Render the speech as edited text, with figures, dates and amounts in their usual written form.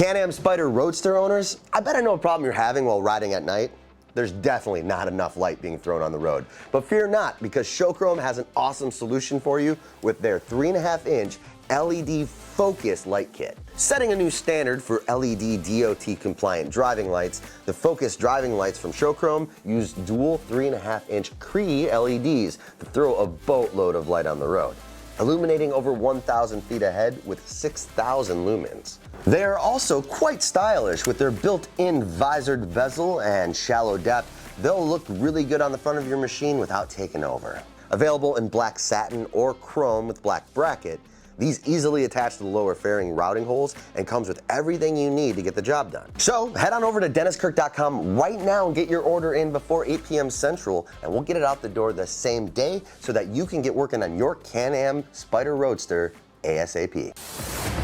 Can-Am Spyder Roadster owners, I bet I know a problem you're having while riding at night. There's definitely not enough light being thrown on the road. But fear not, because Showchrome has an awesome solution for you with their 3.5-inch LED focus light kit. Setting a new standard for LED DOT compliant driving lights, the focus driving lights from Showchrome use dual 3.5-inch CREE LEDs to throw a boatload of light on the road, illuminating over 1,000 feet ahead with 6,000 lumens. They are also quite stylish with their built-in visored bezel and shallow depth. They'll look really good on the front of your machine without taking over. Available in black satin or chrome with black bracket, these easily attach to the lower fairing routing holes and comes with everything you need to get the job done. So head on over to DennisKirk.com right now and get your order in before 8 p.m. Central, and we'll get it out the door the same day so that you can get working on your Can-Am Spyder Roadster ASAP.